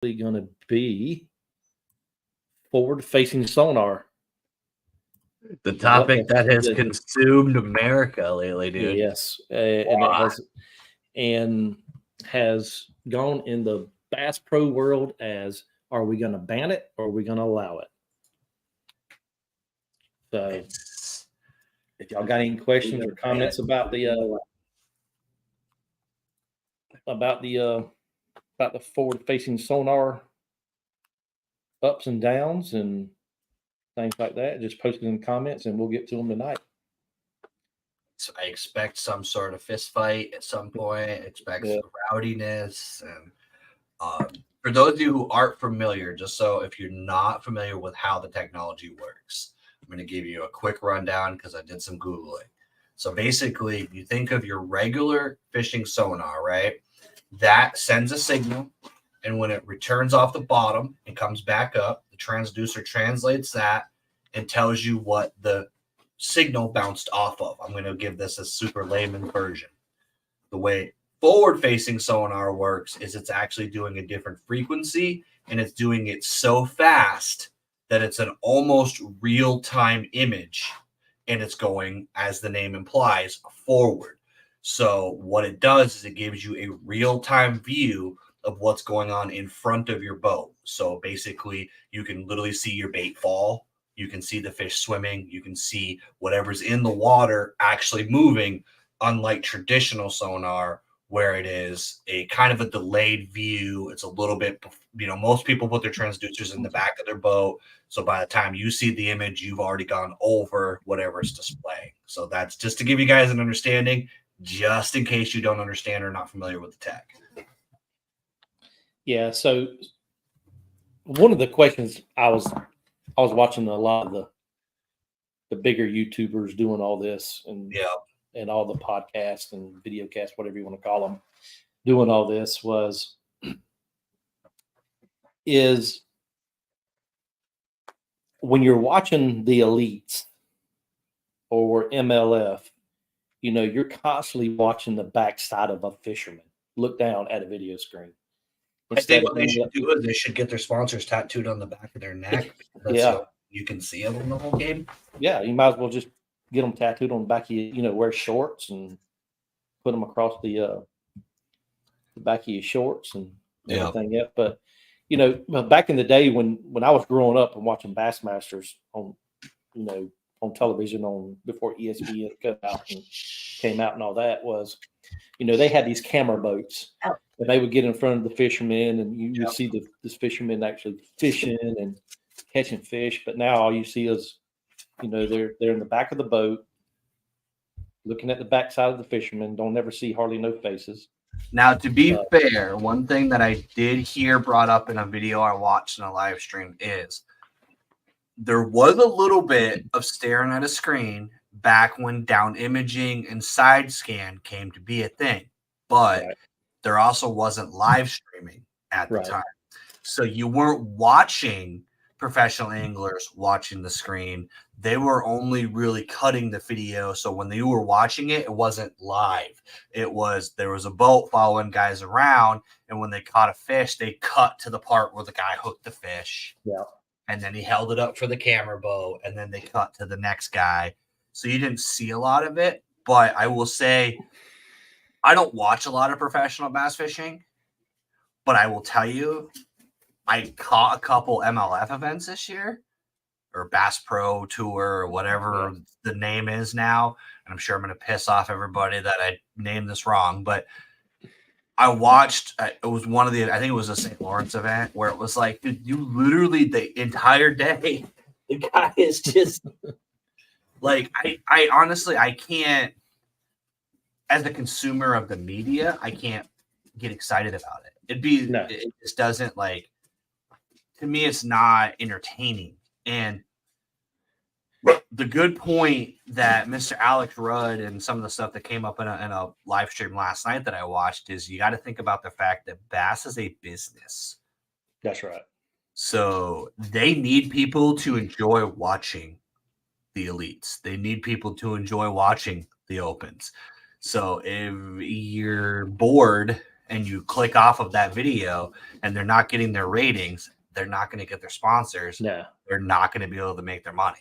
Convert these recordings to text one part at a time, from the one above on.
going to be forward-facing sonar. The topic that has consumed America lately, dude. Yes, and has gone in the Bass Pro world as: are we going to ban it or are we going to allow it? So, if y'all got any questions or comments about the forward-facing sonar ups and downs and things like that, just post it in the comments and we'll get to them tonight. So I expect some sort of fist fight at some point. I expect some rowdiness. And for those of you who aren't familiar, just so if you're not familiar with how the technology works, I'm going to give you a quick rundown because I did some Googling. So basically, you think of your regular fishing sonar, right? That sends a signal, and when it returns off the bottom and comes back up, the transducer translates that and tells you what the signal bounced off of. I'm going to give this a super layman version. The way forward-facing sonar works is it's actually doing a different frequency, and it's doing it so fast that it's an almost real-time image, and it's going, as the name implies, forward. So what it does is it gives you a real-time view of what's going on in front of your boat. So basically, you can literally see your bait fall. You can see the fish swimming. You can see whatever's in the water actually moving, unlike traditional sonar, where it is a kind of a delayed view. It's a little bit, most people put their transducers in the back of their boat. So by the time you see the image, you've already gone over whatever it's displaying. So that's just to give you guys an understanding, just in case you don't understand or not familiar with the tech. Yeah. So one of the questions I was watching a lot of the bigger YouTubers doing all this and all the podcasts and video casts, whatever you want to call them, doing all this is when you're watching the elites or MLF, you're constantly watching the backside of a fisherman look down at a video screen. I think what they should do is they should get their sponsors tattooed on the back of their neck. So you can see them in the whole game. Yeah, you might as well just get them tattooed on the back of you, wear shorts and put them across the back of your shorts and everything. Yeah. But, back in the day when I was growing up and watching Bassmasters on television before ESPN came out and all that was, they had these camera boats and they would get in front of the fishermen and you would see this fisherman actually fishing and catching fish. But now all you see is, they're in the back of the boat looking at the backside of the fishermen. Don't ever see hardly no faces. Now, to be fair, one thing that I did hear brought up in a video I watched in a live stream is there was a little bit of staring at a screen back when down imaging and side scan came to be a thing, but there also wasn't live streaming at the time. So you weren't watching professional anglers watching the screen. They were only really cutting the video. So when you were watching it, it wasn't live. There was a boat following guys around, and when they caught a fish, they cut to the part where the guy hooked the fish. Yeah. And then he held it up for the camera boat, and then they cut to the next guy. So you didn't see a lot of it. But I will say, I don't watch a lot of professional bass fishing, but I will tell you, I caught a couple MLF events this year, or Bass Pro Tour, or whatever the name is now. And I'm sure I'm going to piss off everybody that I named this wrong, but I watched, it was one of I think it was a St. Lawrence event where it was like, dude, you literally the entire day, the guy is just like, I honestly, I can't, as a consumer of the media, I can't get excited about it. It just doesn't, like, to me, it's not entertaining. And the good point that Mr. Alex Rudd and some of the stuff that came up in a live stream last night that I watched is you got to think about the fact that bass is a business. That's right. So they need people to enjoy watching the elites. They need people to enjoy watching the opens. So if you're bored and you click off of that video and they're not getting their ratings, they're not going to get their sponsors. No. They're not going to be able to make their money.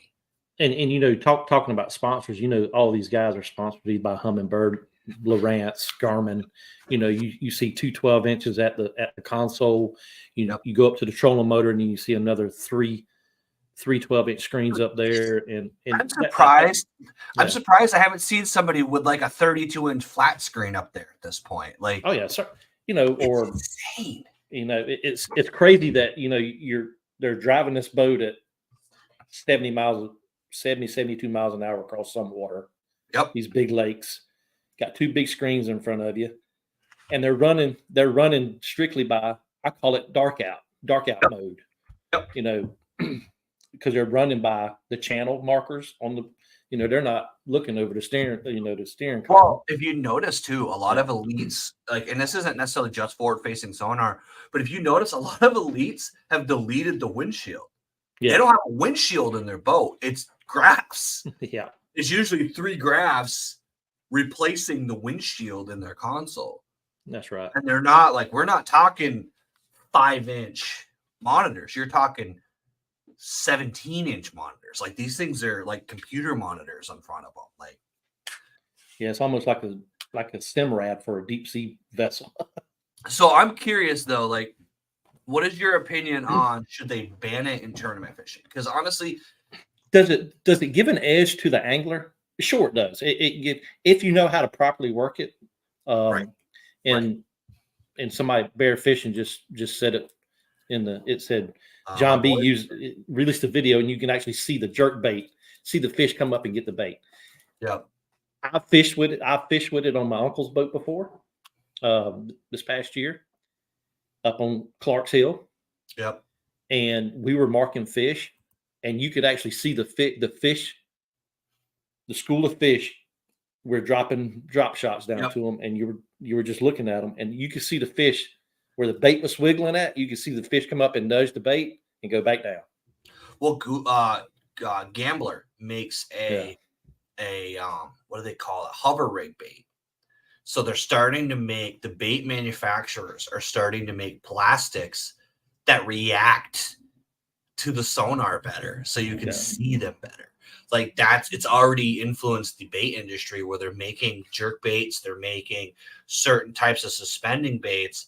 And you know, talking about sponsors, you know, all these guys are sponsored by Humminbird, Lowrance, Garmin. You know, you see 2 12-inches at the console. You know, you go up to the trolling motor and you see another three 12-inch screens up there. And I'm surprised. I'm surprised I haven't seen somebody with like a 32-inch flat screen up there at this point. Like, oh yeah, sir. You know, or insane. You know, it's crazy that, you know, they're driving this boat at 72 miles an hour across some water. Yep. These big lakes, got 2 big screens in front of you, and they're running strictly by, I call it dark out mode. Yep. You know, because they're running by the channel markers on the, you know, they're not looking over the steering column. Well, if you notice too, a lot of elites, like, and this isn't necessarily just forward-facing sonar, but if you notice, a lot of elites have deleted the windshield. Yeah. They don't have a windshield in their boat. It's graphs. Yeah. It's usually 3 graphs replacing the windshield in their console. That's right. And they're not like, we're not talking 5-inch monitors. You're talking 17-inch monitors. Like, these things are like computer monitors in front of them. Like, yeah, it's almost like a sim rad for a deep sea vessel. So I'm curious though, like, what is your opinion on, should they ban it in tournament fishing? Because honestly, does it give an edge to the angler? Sure, it does. It if you know how to properly work it. Right. And somebody Bear Fishing just said it it said John B released a video, and you can actually see the jerk bait, see the fish come up and get the bait. Yeah. I fished with it on my uncle's boat before, this past year, up on Clark's Hill. Yep. And we were marking fish, and you could actually see the fish, the school of fish. We're dropping drop shots down to them, and you were just looking at them, and you could see the fish where the bait was swiggling at. You could see the fish come up and nudge the bait and go back down. Well, Gambler makes a what do they call it? Hover rig bait. So they're starting to make, the bait manufacturers are starting to make plastics that react to the sonar better, so you can see them better. Like, it's already influenced the bait industry, where they're making jerk baits, they're making certain types of suspending baits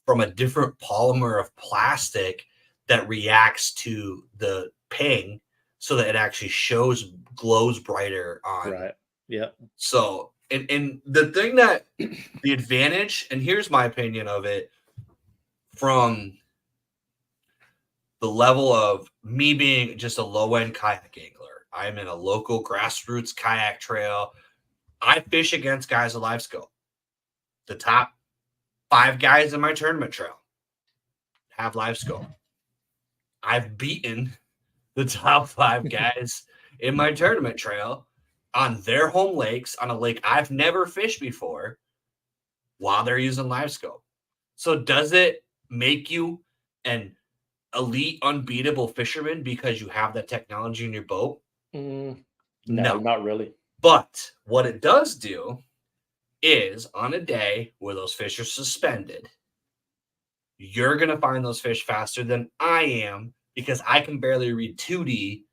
from a different polymer of plastic that reacts to the ping, so that it actually glows brighter on. Right. Yeah. So, and the thing that the advantage, and here's my opinion of it, from the level of me being just a low-end kayak angler. I'm in a local grassroots kayak trail. I fish against guys with live scope. The top 5 guys in my tournament trail have live scope. I've beaten the top 5 guys in my tournament trail on their home lakes, on a lake I've never fished before, while they're using live scope. So does it make you an elite, unbeatable fisherman because you have that technology in your boat? No, not really. But what it does do is, on a day where those fish are suspended, you're going to find those fish faster than I am, because I can barely read 2D,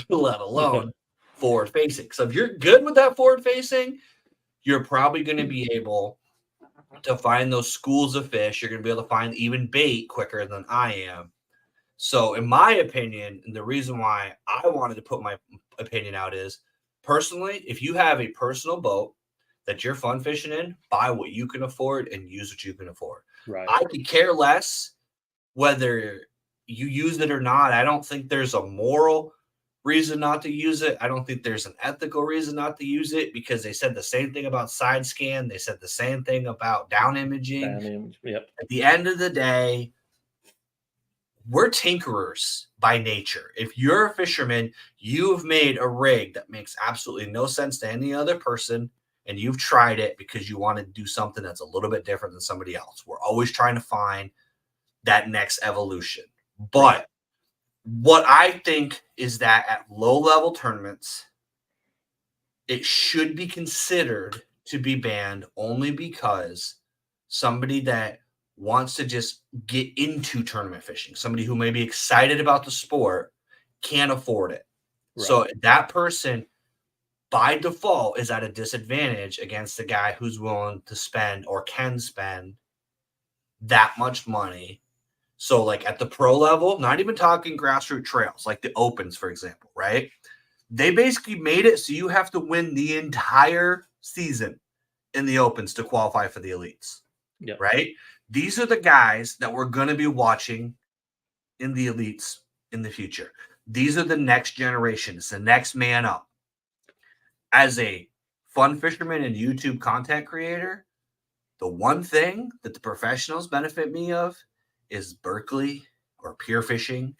let alone forward facing. So if you're good with that forward facing, you're probably going to be able to find those schools of fish. You're going to be able to find even bait quicker than I am. So in my opinion, and the reason why I wanted to put my opinion out is, personally, if you have a personal boat that you're fun fishing in, buy what you can afford and use what you can afford. Right. I could care less whether you use it or not. I don't think there's a moral reason not to use it. I don't think there's an ethical reason not to use it, because they said the same thing about side scan. They said the same thing about down imaging. Yep. At the end of the day, we're tinkerers by nature. If you're a fisherman, you've made a rig that makes absolutely no sense to any other person, and you've tried it because you want to do something that's a little bit different than somebody else. We're always trying to find that next evolution. But what I think is that at low-level tournaments, it should be considered to be banned, only because somebody that wants to just get into tournament fishing, somebody who may be excited about the sport, can't afford it. Right. So that person by default is at a disadvantage against the guy who's willing to spend or can spend that much money. So like at the pro level, not even talking grassroots trails, like the opens, for example, right? They basically made it so you have to win the entire season in the opens to qualify for the elites. Yep. Right? These are the guys that we're going to be watching in the elites in the future. These are the next generation. It's the next man up. As a fun fisherman and YouTube content creator, the one thing that the professionals benefit me of is Berkeley or Pure Fishing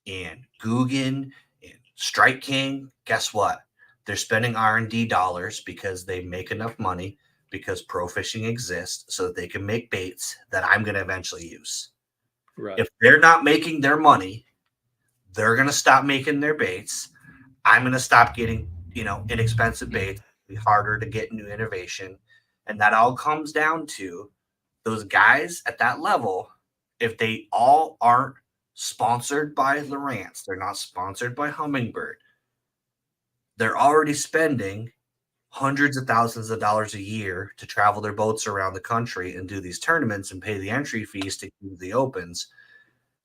and Guggen and Strike King. Guess what? They're spending R&D dollars because they make enough money because pro fishing exists so that they can make baits that I'm going to eventually use. Right. If they're not making their money, they're going to stop making their baits. I'm going to stop getting, inexpensive baits. It'll be harder to get new innovation. And that all comes down to those guys at that level. If they all aren't sponsored by Lowrance, they're not sponsored by Humminbird, they're already spending hundreds of thousands of dollars a year to travel their boats around the country and do these tournaments and pay the entry fees to do the opens.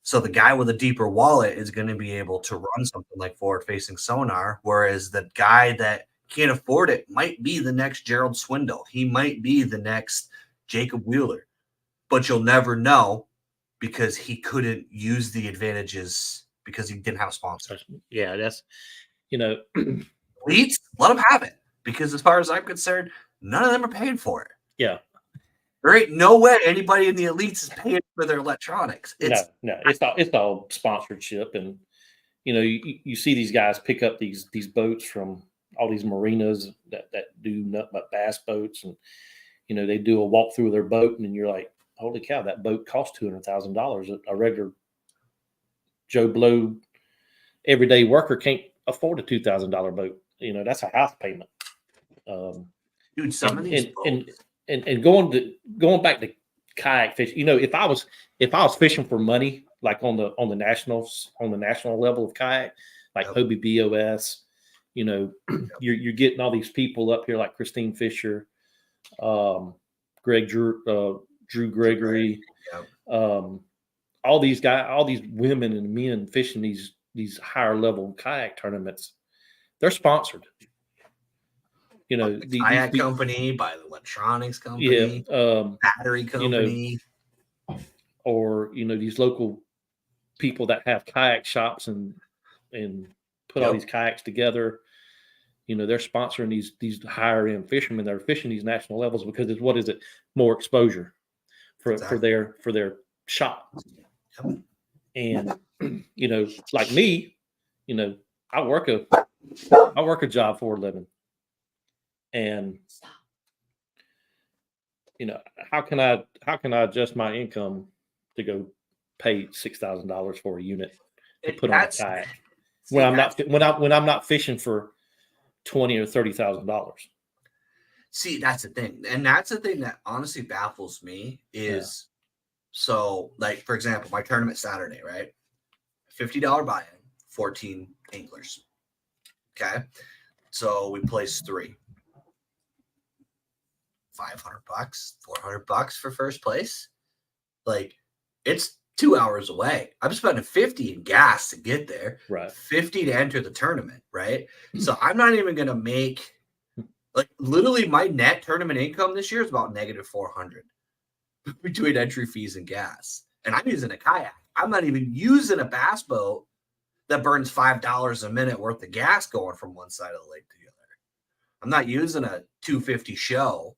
So the guy with a deeper wallet is going to be able to run something like forward-facing sonar, whereas the guy that can't afford it might be the next Gerald Swindle. He might be the next Jacob Wheeler, but you'll never know because he couldn't use the advantages because he didn't have sponsors. Yeah, that's, elites, let them have it. Because as far as I'm concerned, none of them are paying for it. Yeah. There ain't no way anybody in the elites is paying for their electronics. No, it's all sponsorship. And, you see these guys pick up these boats from all these marinas that do nothing but bass boats. And, they do a walkthrough of their boat. And you're like, holy cow, that boat costs $200,000. A regular Joe Blow everyday worker can't afford a $2,000 boat. That's a house payment. Dude, some of these and going back to kayak fishing, if I was fishing for money, like on the national level of kayak, like Hobie BOS, you're getting all these people up here like Christine Fisher, Drew Gregory, all these guys, all these women and men fishing these higher level kayak tournaments. They're sponsored. The kayak company, by the electronics company, battery company, or these local people that have kayak shops and put all these kayaks together. They're sponsoring these higher end fishermen that are fishing these national levels because it's more exposure for their shop. And like me, I work a job for a living. And how can I adjust my income to go pay $6,000 for a unit to put on a kayak when I'm not fishing for $20,000 or $30,000? See, that's the thing, and that's the thing that honestly baffles me is so like for example, my tournament Saturday, right? $50 buy-in, 14 anglers. Okay, so we placed 3. $500, $400 for first place. Like it's 2 hours away. I'm spending $50 in gas to get there, right? $50 to enter the tournament, right? So I'm not even going to make literally my net tournament income this year is about -$400 between entry fees and gas. And I'm using a kayak. I'm not even using a bass boat that burns $5 a minute worth of gas going from one side of the lake to the other. I'm not using a 250 show.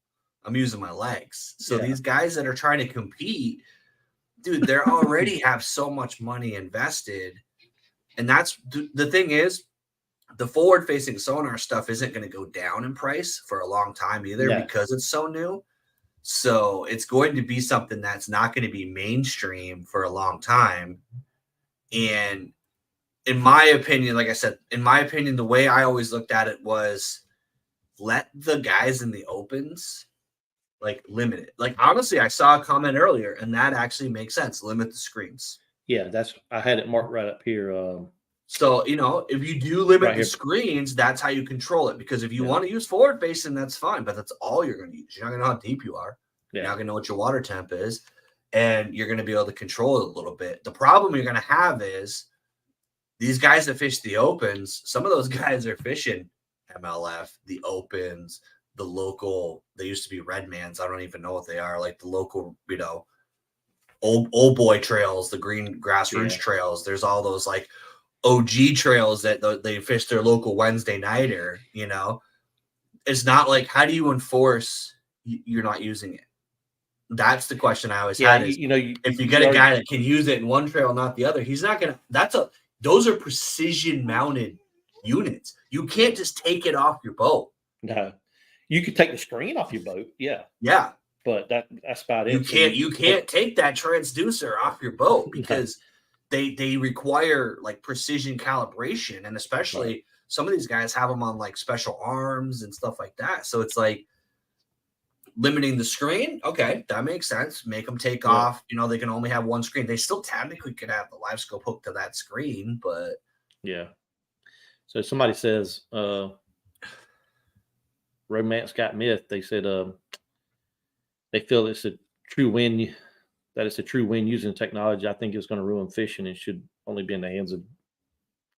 I'm using my legs. So these guys that are trying to compete, dude, they already have so much money invested. And that's the thing is, the forward-facing sonar stuff isn't going to go down in price for a long time either because it's so new. So it's going to be something that's not going to be mainstream for a long time. And in my opinion, like I said, the way I always looked at it was let the guys in the opens like limit it. Like honestly, I saw a comment earlier, and that actually makes sense. Limit the screens. Yeah, I had it marked right up here. So if you do limit Right the here. screens, that's how you control it. Because if you want to use forward facing, that's fine, but that's all you're going to use. You're not going to know how deep you are. You're not going to know what your water temp is, and you're going to be able to control it a little bit. The problem you're going to have is these guys that fish the opens. Some of those guys are fishing MLF, the opens, the local. They used to be Redmans. I don't even know what they are. Like the local, old boy trails, the green grass ridge trails. There's all those like OG trails that they fish their local Wednesday nighter. It's not like, how do you enforce you're not using it? That's the question I always had. Is, if you get a guy that can use it in one trail, not the other, he's not gonna. Those are precision mounted units. You can't just take it off your boat. No, you could take the screen off your boat. Yeah. But that's about it. You can't take that transducer off your boat because they require like precision calibration, and especially some of these guys have them on like special arms and stuff like that. So it's like limiting the screen. Okay, that makes sense. Make them take off. They can only have one screen. They still technically could have the live scope hooked to that screen, but So somebody says, Romance Got Myth. They said they feel it's a true win. That it's a true win using technology. I think it's going to ruin fishing and should only be in the hands of.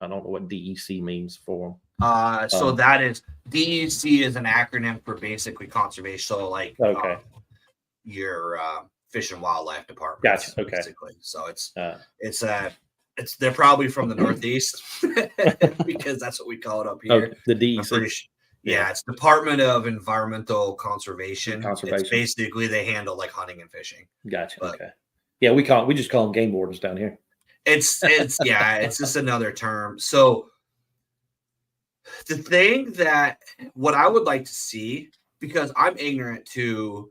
I don't know what DEC means for them. So that is DEC is an acronym for basically conservation. So like your Fish and Wildlife Department. Gotcha. Okay. Basically. So it's they're probably from the Northeast because that's what we call it up here. The DEC. It's Department of Environmental Conservation. It's basically they handle like hunting and fishing. Gotcha. Okay. Yeah, we just call them game wardens down here. It's it's just another term. So the thing what I would like to see, because I'm ignorant to,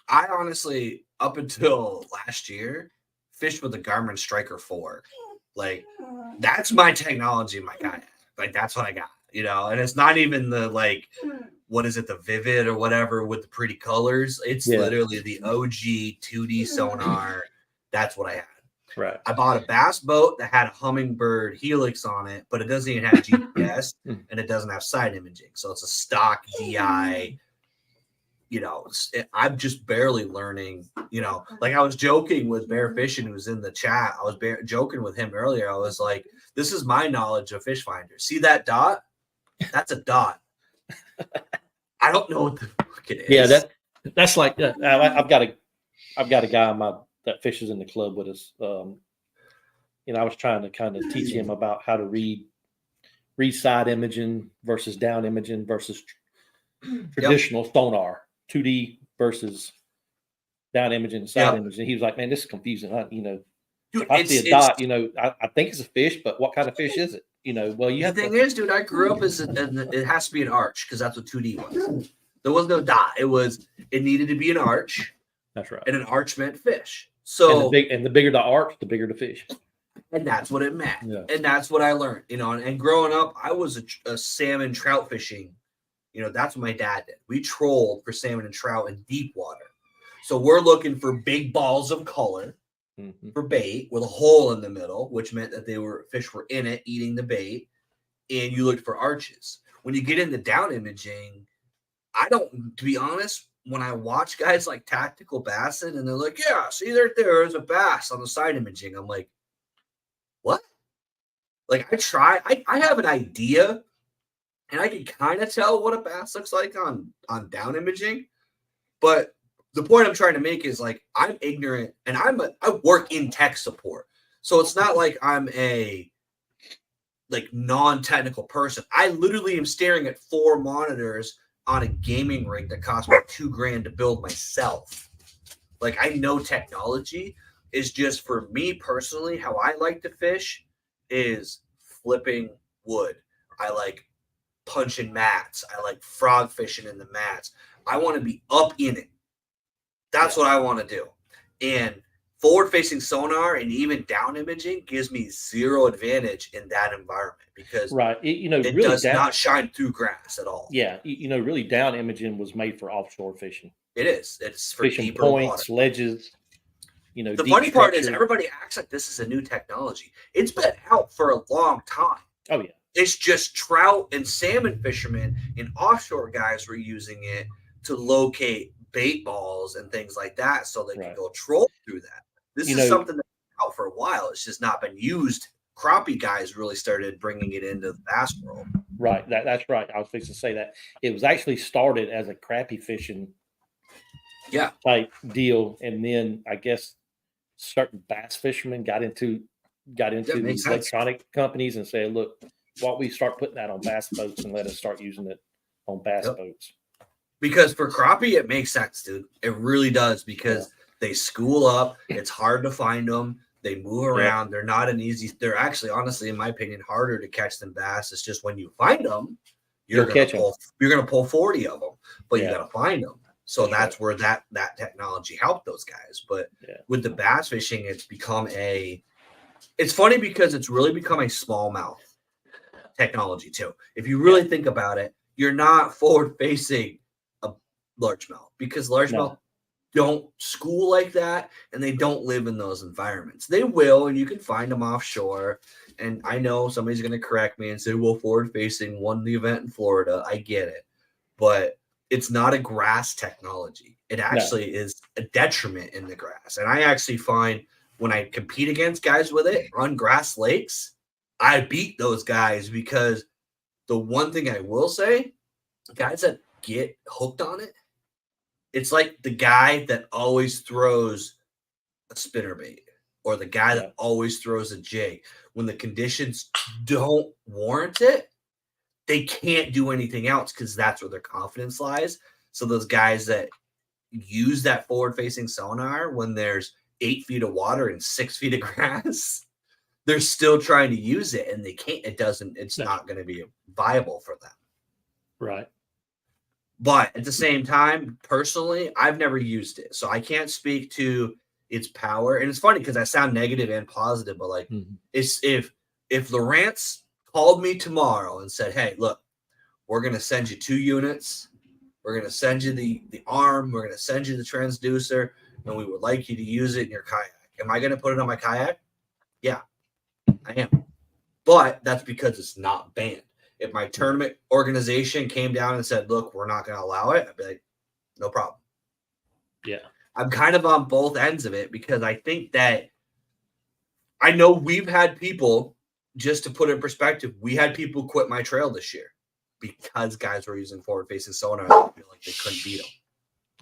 I honestly up until last year fished with the Garmin Striker 4. Like that's my technology, my guy. Like that's what I got. And it's not even the like, what is it, the Vivid or whatever with the pretty colors. It's literally the OG 2D sonar. That's what I had. Right. I bought a bass boat that had a Hummingbird Helix on it, but it doesn't even have GPS and it doesn't have side imaging. So it's a stock DI. I'm just barely learning, like I was joking with Bear Fishing, who was in the chat. I was joking with him earlier. I was like, this is my knowledge of fish finder. See that dot? That's a dot. I don't know what the fuck it is. Yeah, that's like I've got a guy that fishes in the club with us. I was trying to kind of teach him about how to read side imaging versus down imaging versus traditional sonar, 2D versus down imaging and side imaging. He was like, "Man, this is confusing." Dude, if I see a dot, I think it's a fish, but what kind of fish is it? Well, you have the thing is, dude, I grew up it has to be an arch because that's what 2D was. There was no dot. It needed to be an arch. That's right. And an arch meant fish. So and the bigger the arch, the bigger the fish. And that's what it meant. Yeah. And that's what I learned. And growing up, I was a salmon trout fishing. That's what my dad did. We trolled for salmon and trout in deep water. So we're looking for big balls of color for bait with a hole in the middle, which meant that fish were in it eating the bait. And you looked for arches. When you get into down imaging, to be honest, when I watch guys like Tactical Basset and they're like, yeah, see there's a bass on the side imaging. I'm like, what? Like I have an idea and I can kind of tell what a bass looks like on down imaging. But the point I'm trying to make is like, I'm ignorant and I work in tech support. So it's not like I'm a non-technical person. I literally am staring at 4 monitors on a gaming rig that cost me $2,000 to build myself. Like I know technology is just, for me personally, how I like to fish is flipping wood. I like punching mats. I like frog fishing in the mats. I want to be up in it. That's what I want to do. And forward-facing sonar and even down imaging gives me zero advantage in that environment because it really does not shine through grass at all. Yeah, really down imaging was made for offshore fishing. It is. It's for fishing deeper water. points, ledges. You know, The deep funny part is structure. everybody acts like this is a new technology. It's been out for a long time. Oh yeah. It's just trout and salmon fishermen and offshore guys were using it to locate bait balls and things like that so they can go troll through that. This is something that's been out for a while. It's just not been used. Crappie guys really started bringing it into the bass world. Right. That's right. I was fixing to say that. It was actually started as a crappie fishing type deal. And then I guess certain bass fishermen got into these electronic companies and said, look, why don't we start putting that on bass boats and let us start using it on bass boats? Because for crappie, it makes sense, dude. It really does because they school up. It's hard to find them. They move around. They're not an easy. They're actually, honestly, in my opinion, harder to catch than bass. It's just when you find them, you're gonna pull 40 of them, but you gotta find them. So that's where that technology helped those guys. But with the bass fishing, it's become it's funny because it's really become a smallmouth technology too. If you really think about it, you're not forward facing a largemouth because largemouth don't school like that and they don't live in those environments. They will, and you can find them offshore. And I know somebody's going to correct me and say, well, forward facing won the event in Florida. I get it, but it's not a grass technology. It actually is a detriment in the grass. And I actually find when I compete against guys with it on grass lakes, I beat those guys because the one thing I will say, guys that get hooked on it, it's like the guy that always throws a spinnerbait or the guy that always throws a jig. When the conditions don't warrant it, they can't do anything else because that's where their confidence lies. So those guys that use that forward-facing sonar when there's 8 feet of water and 6 feet of grass, they're still trying to use it and they can't. It's not going to be viable for them. Right. But at the same time, personally, I've never used it. So I can't speak to its power. And it's funny because I sound negative and positive, but like it's if Lawrence called me tomorrow and said, hey, look, we're going to send you 2 units. We're going to send you the arm. We're going to send you the transducer, and we would like you to use it in your kayak. Am I going to put it on my kayak? Yeah, I am. But that's because it's not banned. If my tournament organization came down and said, look, we're not going to allow it, I'd be like, no problem. Yeah. I'm kind of on both ends of it because I think that I know we've had people, just to put it in perspective, we had people quit my trail this year because guys were using forward-facing sonar. And they feel like they couldn't beat them.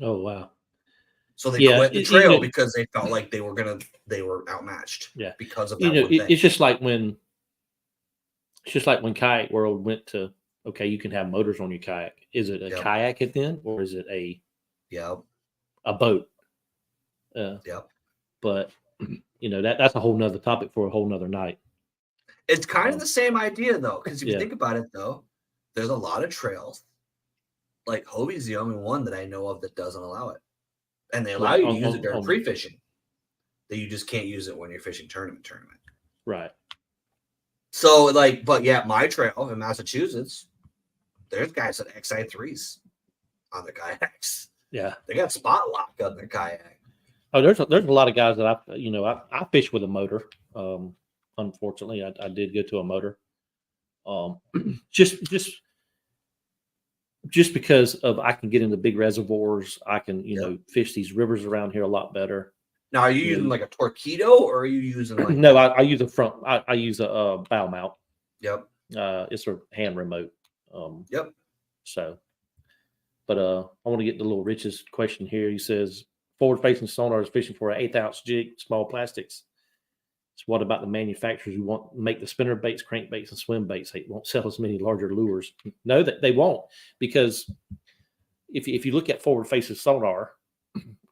Oh, wow. So they quit the trail because they felt like they were outmatched. Yeah. Because of that. It's just like when Kayak World went to, okay, you can have motors on your kayak. Is it a kayak then, or is it a boat? But that's a whole nother topic for a whole nother night. It's kind of the same idea though, because if you think about it though, there's a lot of trails. Like Hobie's the only one that I know of that doesn't allow it. And they allow you to use it during free fishing. That you just can't use it when you're fishing tournament. Right. So but my trail in Massachusetts, there's guys at XI3s on the kayaks. Yeah. They got spot lock on their kayak. Oh, there's a lot of guys that I fish with a motor. Unfortunately, I did go to a motor. Just because of I can get into big reservoirs, I can fish these rivers around here a lot better. Now, are you using like a Torpedo, or are you using like? No, I use a front. I use a bow mount. Yep. It's a hand remote. Yep. So, but I want to get to little Rich's question here. He says forward-facing sonar is fishing for an 1/8 ounce jig, small plastics. So what about the manufacturers who want to make the spinner baits, crankbaits, and swim baits? They won't sell as many larger lures. No, that they won't, because if you look at forward-facing sonar,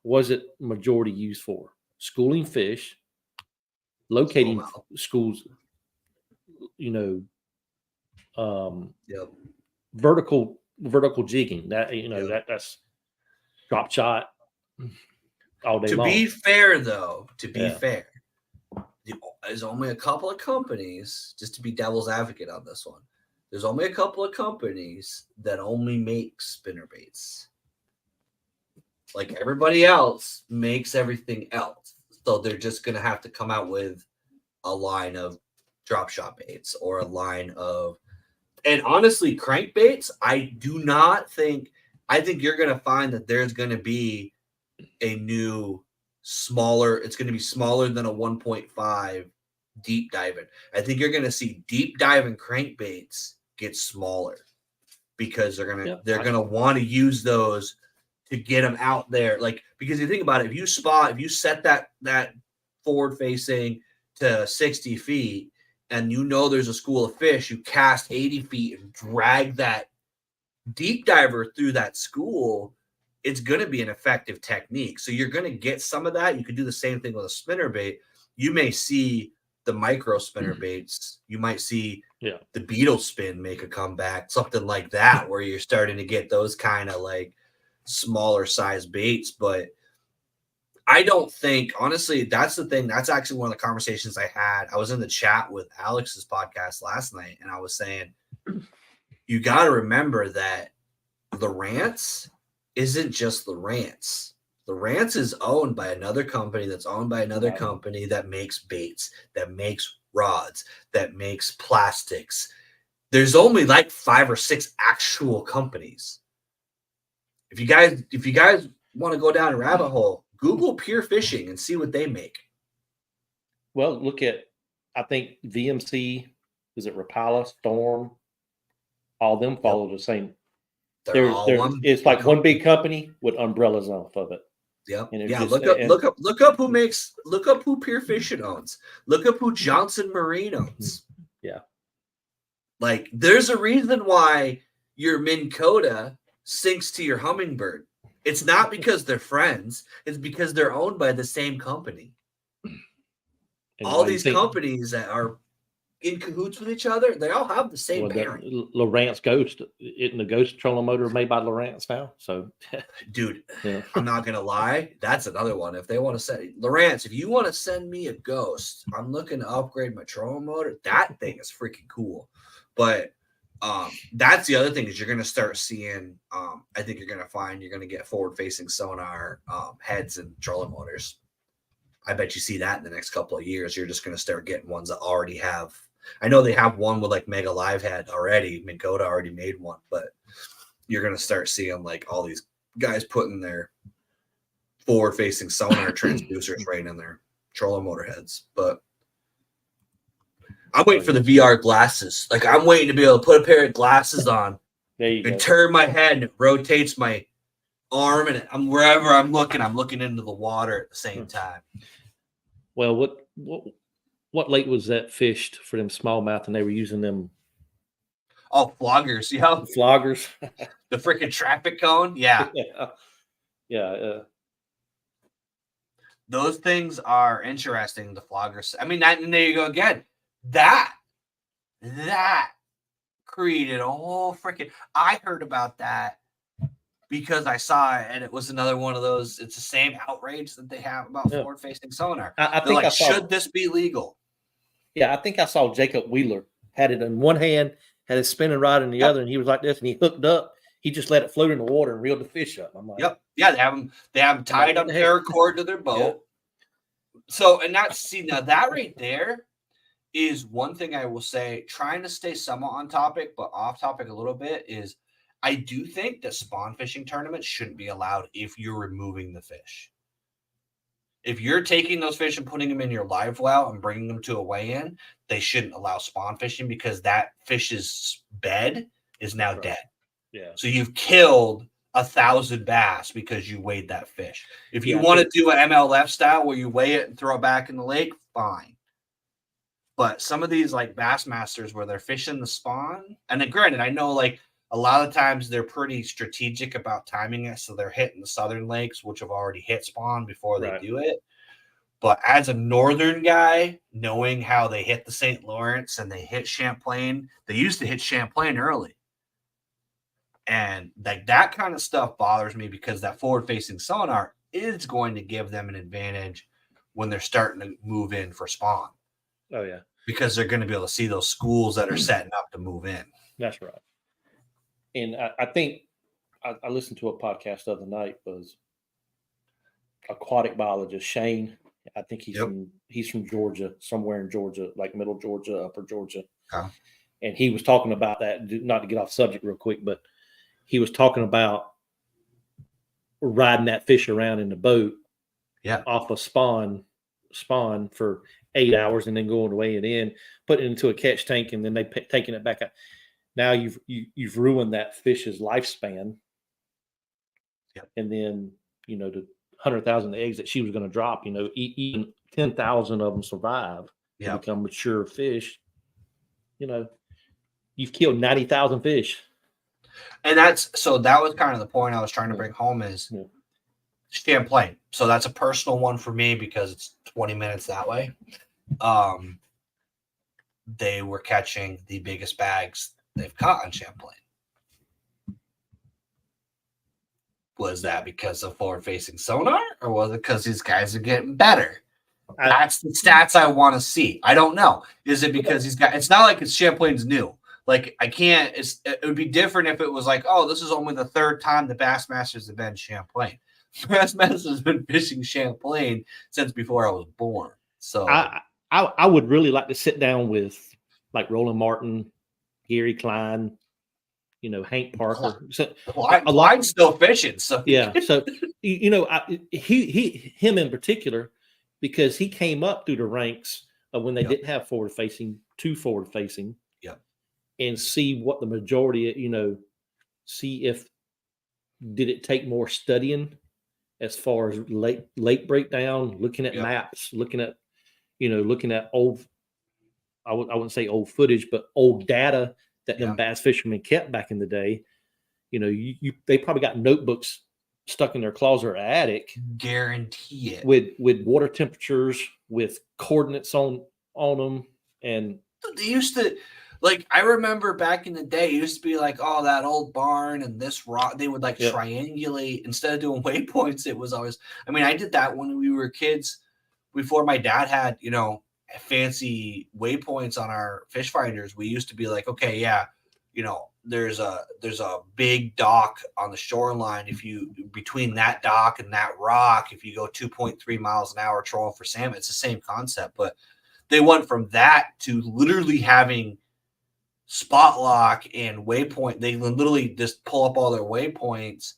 was it majority used for schooling fish, locating schools, vertical jigging, that that's drop shot all day long. To be fair, though, there's only a couple of companies, just to be devil's advocate on this one, there's only a couple of companies that only make spinner baits. like everybody else, makes everything else. So they're just going to have to come out with a line of drop shot baits or a line of, and honestly, crankbaits, I think you're going to find that there's going to be a new smaller, it's going to be smaller than a 1.5 deep diving. I think you're going to see deep diving crankbaits get smaller because they're going to want to use those to get them out there. Like, because you think about it, if you set that forward facing to 60 feet and there's a school of fish, you cast 80 feet and drag that deep diver through that school, it's going to be an effective technique. So you're going to get some of that. You could do the same thing with a spinner bait. You may see the micro spinner baits. You might see the beetle spin make a comeback, something like that, where you're starting to get those kind of like smaller size baits. But I don't think, honestly, that's the thing. That's actually one of the conversations I had. I was in the chat with Alex's podcast last night, and I was saying, you got to remember that Lowrance isn't just Lowrance. Lowrance is owned by another company that's owned by another company that makes baits, that makes rods, that makes plastics. There's only like 5 or 6 actual companies. If you guys want to go down a rabbit hole, Google Pure Fishing and see what they make. Well, look at, I think VMC, is it Rapala, Storm? All of them follow the same. It's like one big company with umbrellas off of it. Yep. Yeah. Look up who Pure Fishing owns. Look up who Johnson Marine owns. Yeah. Like, there's a reason why your Minn Kota sinks to your Hummingbird. It's not because they're friends. It's because they're owned by the same company. And all these companies that are in cahoots with each other, they all have the same parent. Lowrance Ghost, isn't the Ghost trolling motor made by Lowrance now? So, dude, I'm not gonna lie, that's another one. If they want to send Lowrance, if you want to send me a Ghost, I'm looking to upgrade my trolling motor. That thing is freaking cool. But that's the other thing is you're gonna start seeing. I think you're gonna get forward facing sonar heads and trolling motors. I bet you see that in the next couple of years. You're just gonna start getting ones that already have. I know they have one with like Mega Live Head already. Minn Kota already made one, but you're going to start seeing like all these guys putting their forward facing sonar transducers right in their trolling motor heads. But I'm waiting for the VR glasses. Like, I'm waiting to be able to put a pair of glasses on and turn my head and it rotates my arm, and I'm wherever I'm looking into the water at the same time. Well, what lake was that fished for them smallmouth, and they were using them? Oh, floggers, yeah. Floggers. The freaking traffic cone, yeah. Yeah. Those things are interesting, the floggers. I mean, and there you go again. That created a whole freaking... I heard about that because I saw it, and it was another one of those. It's the same outrage that they have about forward-facing sonar. I think like, should this be legal? Yeah, I think I saw Jacob Wheeler had it in one hand, had his spinning rod in the other, and he was like this, and he hooked up. He just let it float in the water and reeled the fish up. I'm like, yeah, they have them tied up paracord to their boat. Yep. So, and now that right there is one thing I will say. Trying to stay somewhat on topic, but off topic a little bit is, I do think that spawn fishing tournaments shouldn't be allowed if you're removing the fish. If you're taking those fish and putting them in your live well and bringing them to a weigh-in, they shouldn't allow spawn fishing because that fish's bed is now dead. Yeah. So you've killed 1,000 bass because you weighed that fish. If you want to do an MLF style where you weigh it and throw it back in the lake, fine. But some of these like Bassmasters where they're fishing the spawn, and then granted, I know like a lot of times they're pretty strategic about timing it. So they're hitting the southern lakes, which have already hit spawn before they do it. But as a northern guy, knowing how they hit the St. Lawrence and they hit Champlain, they used to hit Champlain early. And like that kind of stuff bothers me because that forward-facing sonar is going to give them an advantage when they're starting to move in for spawn. Oh, yeah. Because they're going to be able to see those schools that are setting up to move in. That's right. And I think I listened to a podcast the other night, was aquatic biologist, Shane. I think Yep. he's from Georgia, somewhere in Georgia, like middle Georgia, upper Georgia. Okay. And he was talking about that, not to get off subject real quick, but he was talking about riding that fish around in the boat off a spawn for 8 hours and then going to weigh it in, putting it into a catch tank, and then they taking it back out. Now you've ruined that fish's lifespan. Yep. And then, the 100,000 eggs that she was going to drop, even 10,000 of them survive to become mature fish. You've killed 90,000 fish. And that was kind of the point I was trying to bring home is Champlain. So that's a personal one for me because it's 20 minutes that way. They were catching the biggest bags they've caught on Champlain. Was that because of forward-facing sonar, or was it because these guys are getting better? That's the stats I want to see. I don't know. Is it because he's got? It's not like it's Champlain's new. Like I can't. It would be different if it was like, oh, this is only the third time the Bassmasters have been Champlain. Bassmasters has been fishing Champlain since before I was born. So I would really like to sit down with like Roland Martin, Gary Klein, Hank Parker. So Klein's still fishing. So yeah. So him in particular, because he came up through the ranks of when they didn't have forward facing to forward facing. Yep. And see what the majority, see if did it take more studying as far as lake breakdown, looking at maps, looking at old, I wouldn't say old footage, but old data that them bass fishermen kept back in the day. They probably got notebooks stuck in their closet or attic. Guarantee it. With water temperatures, with coordinates on them. And they used to, like, I remember back in the day, it used to be like, oh, that old barn and this rock. They would like triangulate instead of doing waypoints. It was always, I did that when we were kids before my dad had, fancy waypoints on our fish finders. We used to be like, okay, there's a big dock on the shoreline. If you between that dock and that rock, if you go 2.3 miles an hour trolling for salmon, it's the same concept. But they went from that to literally having spot lock and waypoint. They literally just pull up all their waypoints.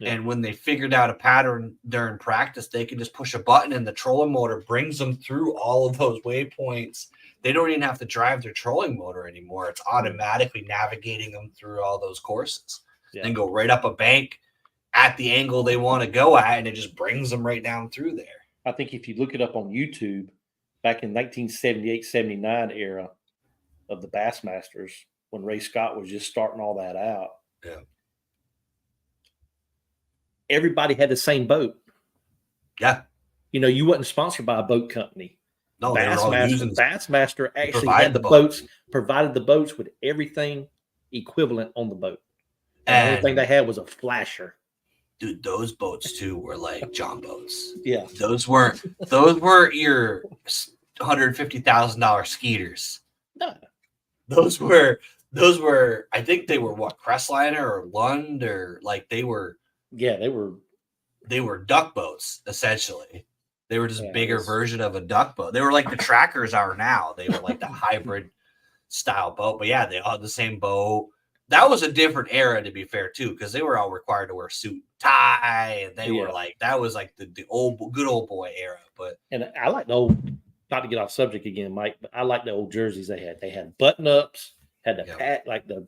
And when they figured out a pattern during practice, they can just push a button and the trolling motor brings them through all of those waypoints. They don't even have to drive their trolling motor anymore. It's automatically navigating them through all those courses. And go right up a bank at the angle they want to go at, and it just brings them right down through there. I think if you look it up on YouTube, back in 1978-79 era of the Bassmasters, when Ray Scott was just starting all that out, everybody had the same boat. Yeah. You wasn't sponsored by a boat company. No, Bassmaster actually had the boats, provided the boats with everything equivalent on the boat. And the only thing they had was a flasher. Dude, those boats too were like John boats. Yeah. Those weren't your $150,000 skeeters. No. Those were I think they were what, Crestliner or Lund, or like they were duck boats, essentially. They were just bigger version of a duck boat. They were like the trackers are now. They were like the hybrid style boat. But yeah, they all had the same boat. That was a different era, to be fair, too, because they were all required to wear suit and tie. And they were like, that was like the good old boy era. And I like the old, not to get off subject again, Mike, but I like the old jerseys they had. They had button ups, had the pat, like the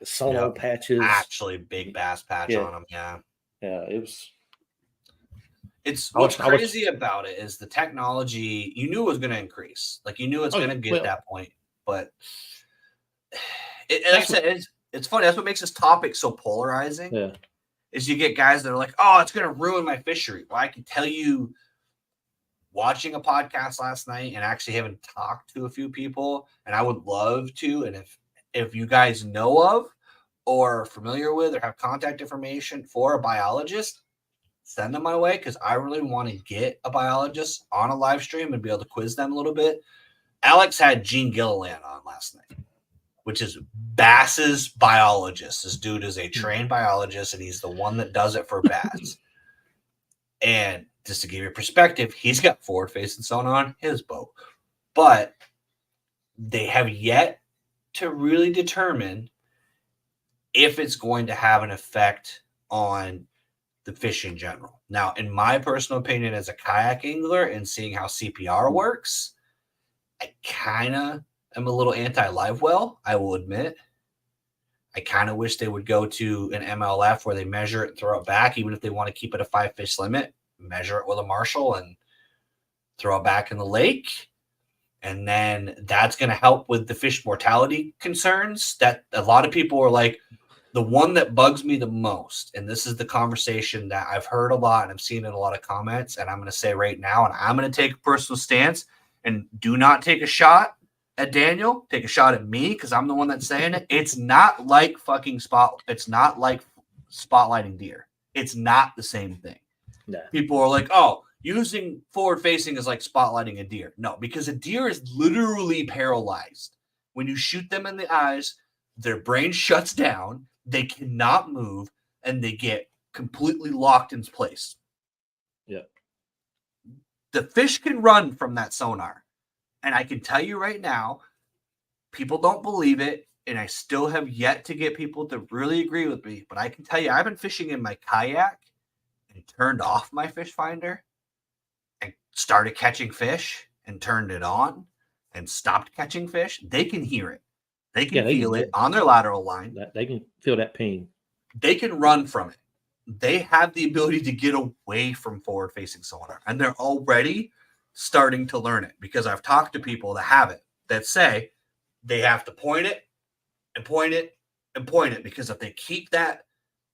sonar patches. Actually, big bass patch on them. Yeah. Yeah, it was. What's crazy about it is the technology. You knew it was going to increase. Like you knew it's going to get that point, but it's funny. That's what makes this topic so polarizing. Yeah, is you get guys that are like, "Oh, it's going to ruin my fishery." Well, I can tell you, watching a podcast last night and actually having talked to a few people, and I would love to. And if you guys know of or are familiar with or have contact information for a biologist, send them my way, because I really want to get a biologist on a live stream and be able to quiz them a little bit. Alex had Gene Gilliland on last night, which is Bass's biologist. This dude is a trained biologist, and he's the one that does it for bass. And just to give you perspective, he's got forward-facing sonar on his boat, but they have yet to really determine if it's going to have an effect on the fish in general. Now, in my personal opinion, as a kayak angler and seeing how CPR works, I kind of am a little anti-live well, I will admit. I kind of wish they would go to an MLF where they measure it and throw it back, even if they want to keep it a 5-fish limit, measure it with a Marshall and throw it back in the lake. And then that's going to help with the fish mortality concerns that a lot of people are like, the one that bugs me the most, and this is the conversation that I've heard a lot and I've seen in a lot of comments, and I'm going to say right now, and I'm going to take a personal stance, and do not take a shot at Daniel, take a shot at me because I'm the one that's saying it. It's not like it's not like spotlighting deer. It's not the same thing. No. People are like, oh, using forward facing is like spotlighting a deer. No, because a deer is literally paralyzed. When you shoot them in the eyes, their brain shuts down, they cannot move, and they get completely locked in place. Yeah. The fish can run from that sonar. And I can tell you right now, people don't believe it, and I still have yet to get people to really agree with me. But I can tell you, I've been fishing in my kayak and turned off my fish finder and started catching fish and turned it on and stopped catching fish. They can hear it. They can feel it on their lateral line. They can feel that ping. They can run from it. They have the ability to get away from forward-facing sonar, and they're already starting to learn it because I've talked to people that have it that say they have to point it and point it and point it because if they keep that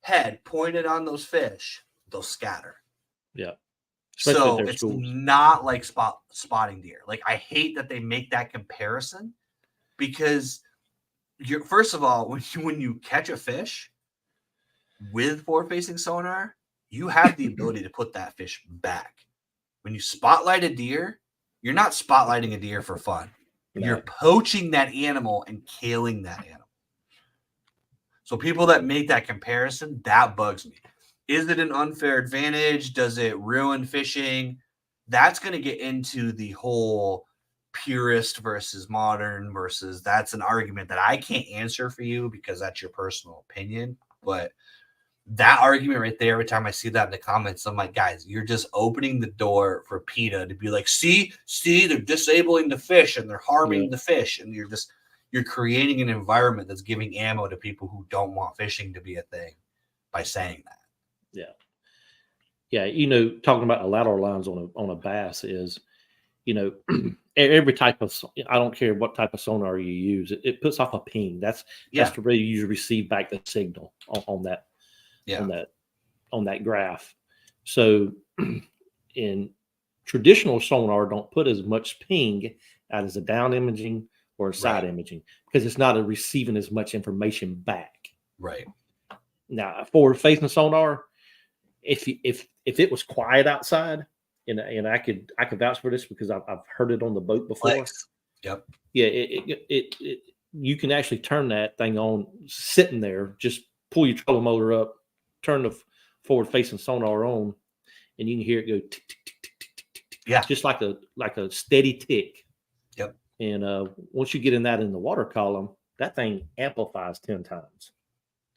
head pointed on those fish, they'll scatter. Yeah. So it's not like spotting deer. Like I hate that they make that comparison because first of all, when you catch a fish with forward-facing sonar, you have the ability to put that fish back. When you spotlight a deer, you're not spotlighting a deer for fun. No. You're poaching that animal and killing that animal. So people that make that comparison, that bugs me. Is it an unfair advantage? Does it ruin fishing? That's going to get into the whole purist versus modern versus that's an argument that I can't answer for you because that's your personal opinion. But that argument right there, every time I see that in the comments, I'm like, guys, you're just opening the door for PETA to be like, see, they're disabling the fish and they're harming the fish. And you're creating an environment that's giving ammo to people who don't want fishing to be a thing by saying that. Yeah. Yeah. You know, talking about the lateral lines on a bass is, you know, every type of, I don't care what type of sonar you use, it puts off a ping. That's the way you receive back the signal on that. Yeah. On that graph. So in traditional sonar don't put as much ping out as a down imaging or a side imaging because it's not receiving as much information back. Right. Now forward facing sonar, if it was quiet outside, and I could vouch for this because I've heard it on the boat before. Flex. Yep. Yeah, it you can actually turn that thing on sitting there, just pull your trolling motor up, turn the forward-facing sonar on, and you can hear it go tick, tick, tick, tick, tick, tick, tick, yeah, just like a steady tick. Yep. And once you get in the water column, that thing amplifies 10 times.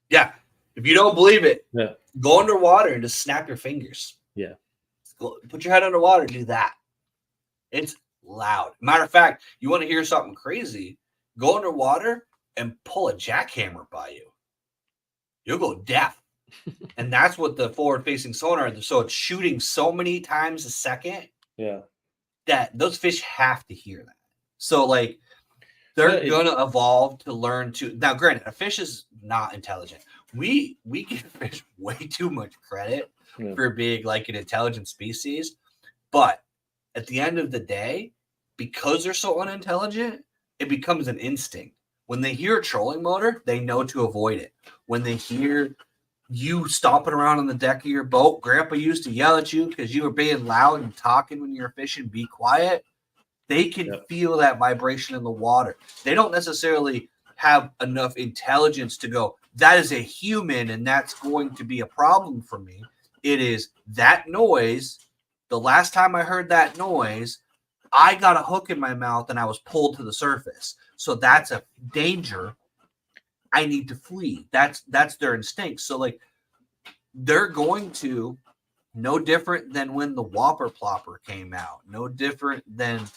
Yeah. If you don't believe it, go underwater and just snap your fingers. Yeah. Put your head underwater, do that. It's loud. Matter of fact, you want to hear something crazy, go underwater and pull a jackhammer by you. You'll go deaf. And that's what the forward-facing sonar is. So it's shooting so many times a second that those fish have to hear that. So, like, they're going to evolve to learn to – now, granted, a fish is not intelligent. We give fish way too much credit for being, like, an intelligent species. But at the end of the day, because they're so unintelligent, it becomes an instinct. When they hear a trolling motor, they know to avoid it. When they hear you stomping around on the deck of your boat, Grandpa used to yell at you because you were being loud and talking when you were fishing, be quiet. They can feel that vibration in the water. They don't necessarily have enough intelligence to go, that is a human and that's going to be a problem for me. It is that noise, The last time I heard that noise, I got a hook in my mouth and I was pulled to the surface. So that's a danger. I need to flee. That's their instinct. So like they're going to, no different than when the Whopper Plopper came out. No different than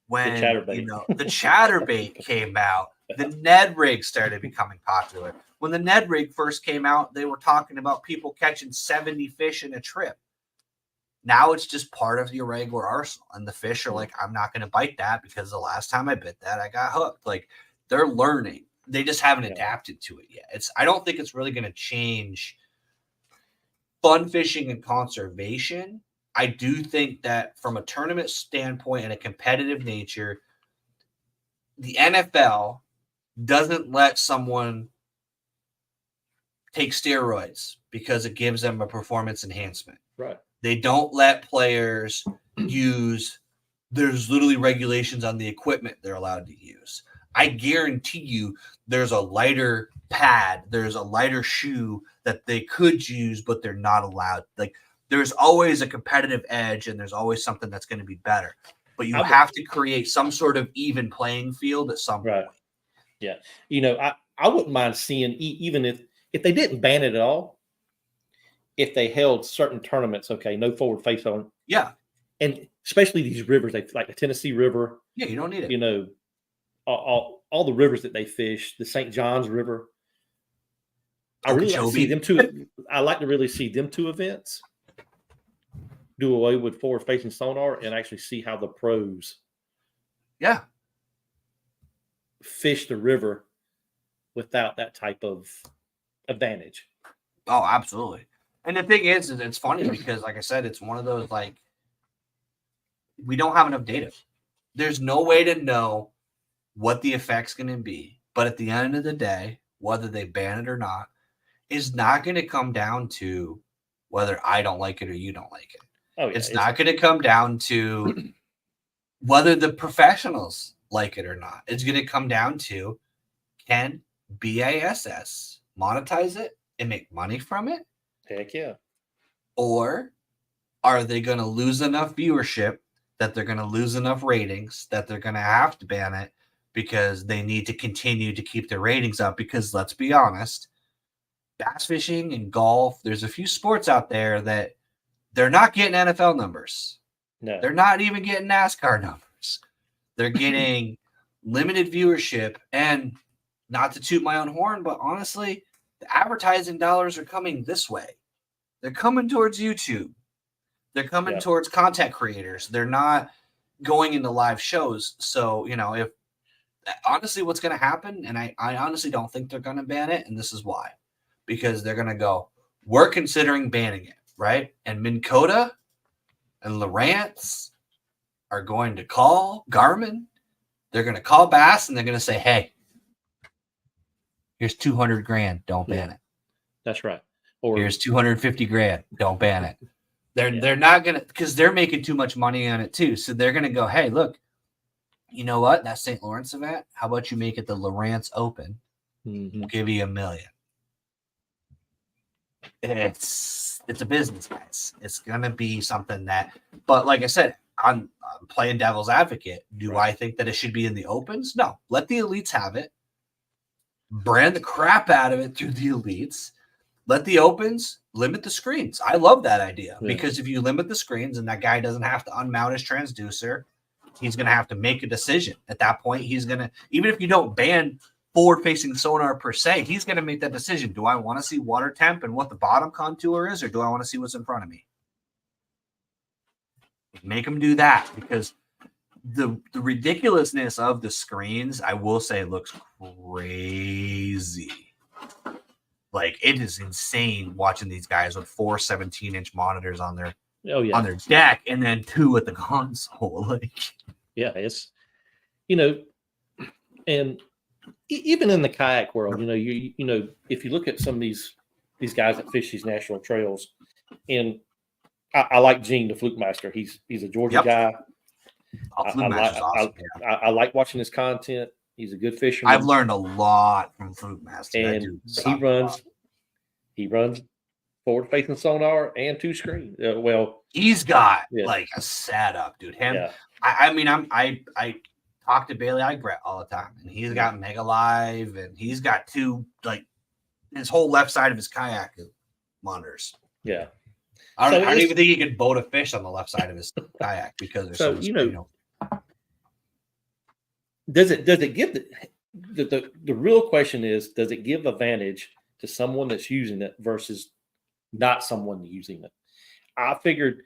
when the chatterbait came out. The Ned rig started becoming popular. When the Ned rig first came out, they were talking about people catching 70 fish in a trip. Now it's just part of your regular arsenal. And the fish are like, I'm not going to bite that because the last time I bit that, I got hooked. Like they're learning. They just haven't adapted to it yet. I don't think it's really going to change fun fishing and conservation. I do think that from a tournament standpoint and a competitive nature, the NFL doesn't let someone take steroids because it gives them a performance enhancement. Right. They don't let players use, there's literally regulations on the equipment they're allowed to use. I guarantee you there's a lighter pad, there's a lighter shoe that they could use, but they're not allowed. Like there's always a competitive edge and there's always something that's going to be better. But you have to create some sort of even playing field at some point. Yeah. You know, I wouldn't mind seeing, even if they didn't ban it at all, if they held certain tournaments, okay, no forward face on. Yeah. And especially these rivers, like the Tennessee River. Yeah, you don't need it. You know, all the rivers that they fish, the St. Johns River. I really like to see them too. I like to really see them two events do away with forward facing sonar and actually see how the pros fish the river without that type of advantage. Oh, absolutely. And the thing is it's funny because, like I said, it's one of those, like, we don't have enough data. There's no way to know what the effect's going to be. But at the end of the day, whether they ban it or not, is not going to come down to whether I don't like it or you don't like it. Oh, yeah, it's not going to come down to whether the professionals like it or not. It's going to come down to, can BASS monetize it and make money from it? Heck yeah. Or are they going to lose enough viewership that they're going to lose enough ratings that they're going to have to ban it because they need to continue to keep their ratings up? Because let's be honest, bass fishing and golf, there's a few sports out there that they're not getting NFL numbers. No. They're not even getting NASCAR numbers. They're getting limited viewership. And not to toot my own horn, but honestly, the advertising dollars are coming this way. They're coming towards YouTube. They're coming towards content creators. They're not going into live shows. So, you know, if honestly what's going to happen, and I honestly don't think they're going to ban it, and this is why. Because they're going to go, we're considering banning it, right? And Minn Kota and Lowrance are going to call Garmin. They're going to call Bass, and they're going to say, hey, here's 200 grand. Don't ban it. That's right. Or here's 250 grand. Don't ban it. They're not going to, because they're making too much money on it too. So they're going to go, hey, look, you know what? That St. Lawrence event, how about you make it the Lowrance Open? Mm-hmm. We'll give you $1 million. It's a business, guys. It's gonna be something that, but like I said, I'm playing devil's advocate. Do I think that it should be in the opens? No. Let the elites have it. Brand the crap out of it through the elites. Let the opens limit the screens. I love that idea because if you limit the screens and that guy doesn't have to unmount his transducer, he's gonna have to make a decision. At that point, he's gonna, even if you don't ban forward-facing sonar per se, he's going to make that decision. Do I want to see water temp and what the bottom contour is, or do I want to see what's in front of me? Make him do that, because the ridiculousness of the screens, I will say, looks crazy. Like, it is insane watching these guys with 4 17-inch monitors on their on their deck and then 2 at the console. Like, yeah, it's, you know, and even in the kayak world, you know, you know, if you look at some of these guys that fish these national trails, and I like Gene, the Fluke Master. He's a Georgia guy. I like watching his content. He's a good fisherman. I've learned a lot from Fluke Master. And he runs forward facing sonar and 2 screen. Well, he's got yeah. like a setup, dude. Him. Yeah. I mean, I talk to Bailey Eichbrett all the time, and he's got Mega Live, and he's got 2 like his whole left side of his kayak monitors. Yeah. I don't even think he could boat a fish on the left side of his kayak because there's so much, Does it give the real question is, does it give advantage to someone that's using it versus not someone using it? I figured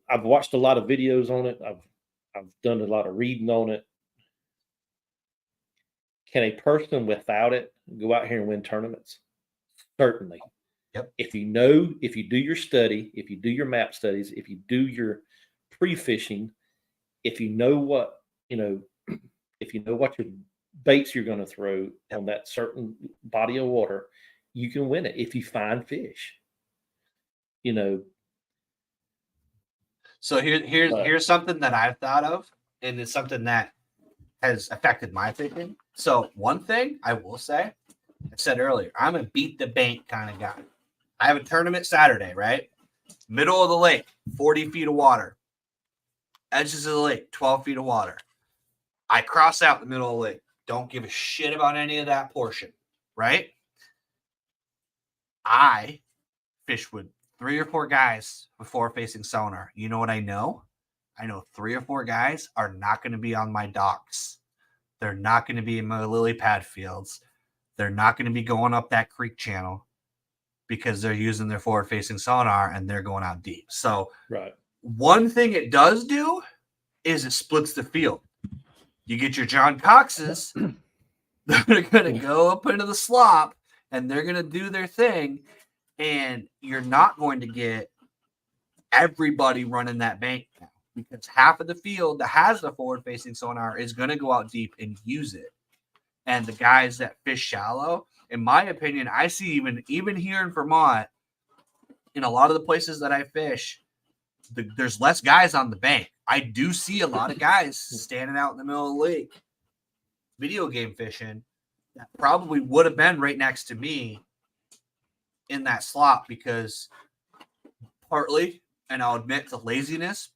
I've watched a lot of videos on it. I've done a lot of reading on it. Can a person without it go out here and win tournaments? Certainly. Yep. If you do your study, if you do your map studies, if you do your pre-fishing, if you know what your baits you're going to throw on that certain body of water, you can win it if you find fish. So here's something that I've thought of, and it's something that has affected my thinking. So one thing I will say, I said earlier, I'm a beat the bank kind of guy. I have a tournament Saturday, right? Middle of the lake, 40 feet of water. Edges of the lake, 12 feet of water. I cross out the middle of the lake. Don't give a shit about any of that portion, right? I fish with 3 or 4 guys before facing sonar. You know what I know? I know 3 or 4 guys are not going to be on my docks. They're not going to be in my lily pad fields. They're not going to be going up that creek channel because they're using their forward-facing sonar and they're going out deep. So one thing it does do is it splits the field. You get your John Coxes, they're going to go up into the slop and they're going to do their thing, and you're not going to get everybody running that bank now, because half of the field that has the forward-facing sonar is going to go out deep and use it. And the guys that fish shallow, in my opinion, I see even here in Vermont, in a lot of the places that I fish, there's less guys on the bank. I do see a lot of guys standing out in the middle of the lake, video game fishing, that probably would have been right next to me in that slot, because partly, and I'll admit to laziness,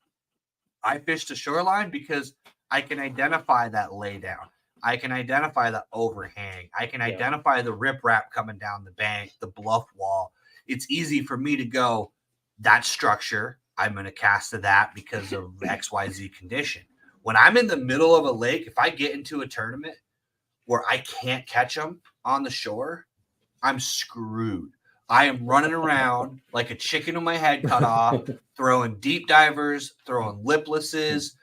I fish the shoreline because I can identify that lay down. I can identify the overhang. I can identify the riprap coming down the bank, the bluff wall. It's easy for me to go, that structure, I'm going to cast to that because of XYZ condition. When I'm in the middle of a lake, if I get into a tournament where I can't catch them on the shore, I'm screwed. I am running around like a chicken with my head cut off, throwing deep divers, throwing liplesses,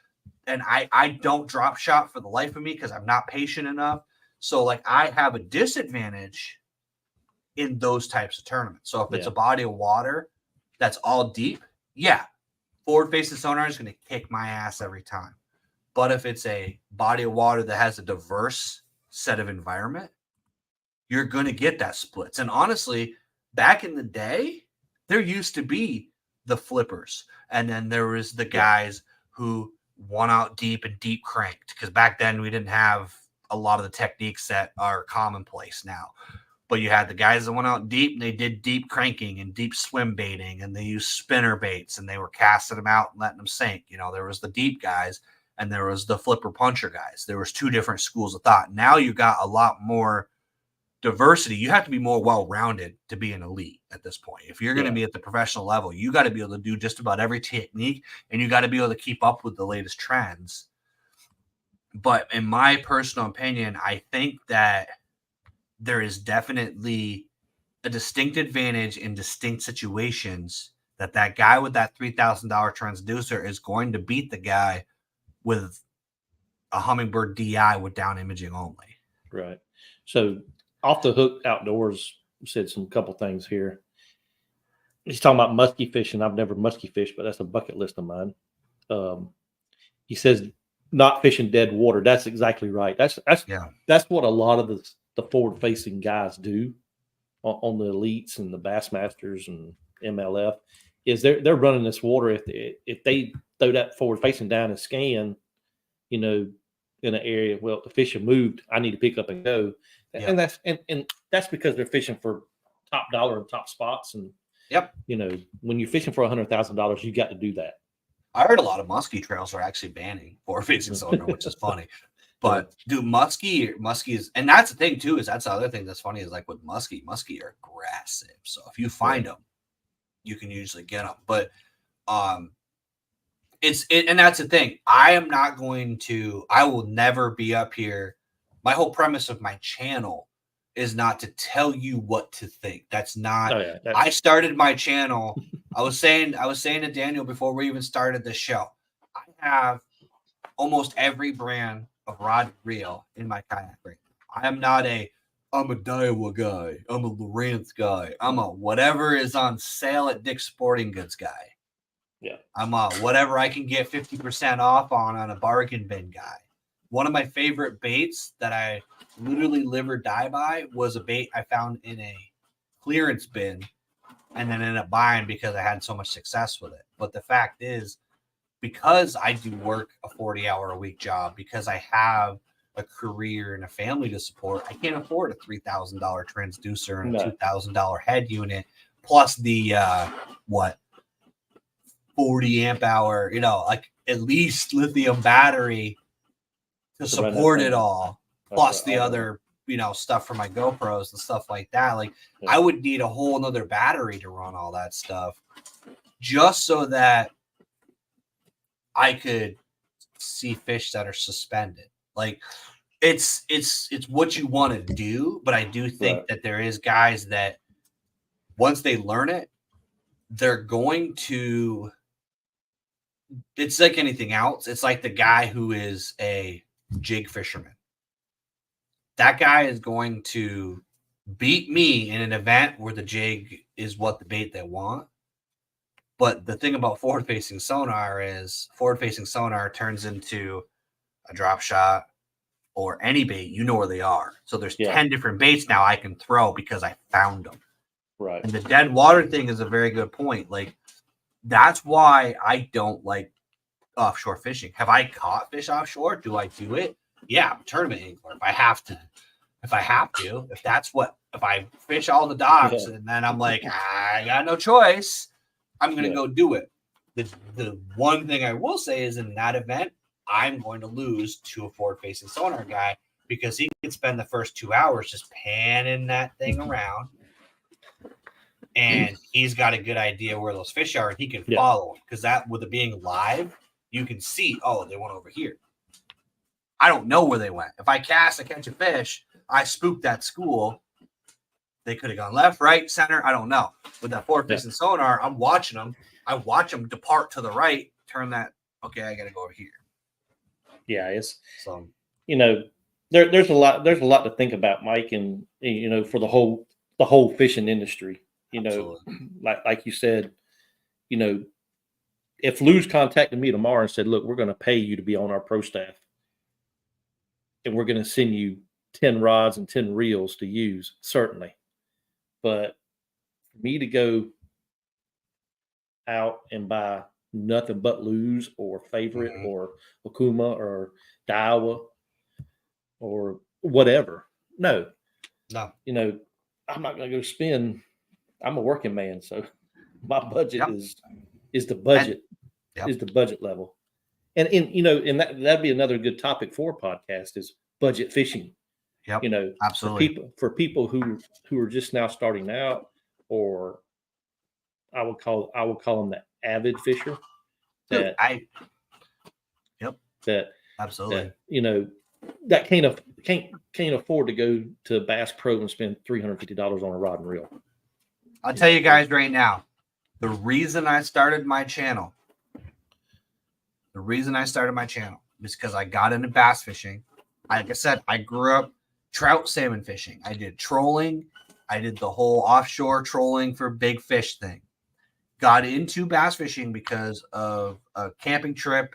and I don't drop shot for the life of me because I'm not patient enough. So, like, I have a disadvantage in those types of tournaments. So if it's a body of water that's all deep, forward-facing sonar is going to kick my ass every time. But if it's a body of water that has a diverse set of environment, you're going to get that splits. And honestly, back in the day, there used to be the flippers. And then there was the guys who won out deep and deep cranked, because back then we didn't have a lot of the techniques that are commonplace now. But you had the guys that went out deep and they did deep cranking and deep swim baiting, and they used spinner baits and they were casting them out and letting them sink. There was the deep guys and there was the flipper puncher guys. There was 2 different schools of thought. Now you got a lot more diversity. You have to be more well-rounded to be an elite at this point. If you're going to be at the professional level, you got to be able to do just about every technique, and you got to be able to keep up with the latest trends. But in my personal opinion, I think that there is definitely a distinct advantage in distinct situations that guy with that $3,000 transducer is going to beat the guy with a Humminbird DI with down imaging only. Right. So Off the Hook Outdoors said some couple things here. He's talking about musky fishing. I've never musky fished, but that's a bucket list of mine. He says not fishing dead water. That's exactly right. That's what a lot of the forward-facing guys do on the elites and the Bassmasters and MLF, is they're running this water. If they throw that forward-facing down and scan, in an area, well, the fish have moved, I need to pick up and go. And that's because they're fishing for top dollar and top spots. And Yep. you know, when you're fishing for $100,000, you got to do that. I heard a lot of muskie trails are actually banning forward-facing sonar, which is funny. But dude, muskie is, and that's the thing too, is that's the other thing that's funny is like with muskie are aggressive. So if you find them, you can usually get them. But and that's the thing. I will never be up here. My whole premise of my channel is not to tell you what to think. That's not. I started my channel. I was saying to Daniel before we even started the show. I have almost every brand of rod and reel in my kayak right now. I'm a Daiwa guy. I'm a Lowrance guy. I'm a whatever is on sale at Dick's Sporting Goods guy. Yeah. I'm a whatever I can get 50% off on a bargain bin guy. One of my favorite baits that I literally live or die by was a bait I found in a clearance bin and then ended up buying because I had so much success with it. But the fact is, because I do work a 40-hour-a-week job, because I have a career and a family to support, I can't afford a $3,000 transducer and a $2,000 head unit, plus the 40 amp hour, like at least lithium battery to support it all, plus the other, stuff for my GoPros and stuff like that. Like I would need a whole nother battery to run all that stuff just so that I could see fish that are suspended. Like it's what you want to do, but I do think that there is guys that once they learn it, they're going to, it's like anything else. It's like the guy who is a jig fisherman. That guy is going to beat me in an event where the jig is what the bait they want. But the thing about forward-facing sonar is forward-facing sonar turns into a drop shot or any bait. You know where they are. So there's 10 different baits now I can throw because I found them. Right. And the dead water thing is a very good point. Like, that's why I don't like offshore fishing. Have I caught fish offshore? Do I do it? Yeah, I'm a tournament angler. If I have to, if I fish all the docks and then I'm like, I got no choice, I'm going to go do it. The one thing I will say is in that event, I'm going to lose to a forward-facing sonar guy because he can spend the first 2 hours just panning that thing around. And he's got a good idea where those fish are and he can follow them. Because that, with it being live, you can see, oh, they went over here. I don't know where they went. If I cast, I catch a fish, I spook that school. They could have gone left, right, center. I don't know. With that forward-facing sonar, I'm watching them. I watch them depart to the right, turn that. Okay, I got to go over here. Yeah, it's so there's a lot to think about, Mike, and for the whole fishing industry. Like you said, if Lou's contacted me tomorrow and said, "Look, we're going to pay you to be on our pro staff, and we're going to send you 10 rods and 10 reels to use," certainly. But for me to go out and buy nothing but Lou's or Favorite or Okuma or Daiwa or whatever, no, I'm not going to go spend. I'm a working man, so my budget is the budget is the budget level, and that'd be another good topic for a podcast is budget fishing. Yep. Absolutely. For people who are just now starting out, or I would call them the avid fisher. Absolutely. That can't afford to go to Bass Pro and spend $350 on a rod and reel. I'll tell you guys right now, the reason I started my channel is because I got into bass fishing. Like I said, I grew up trout salmon fishing. I did trolling. I did the whole offshore trolling for big fish thing. Got into bass fishing because of a camping trip.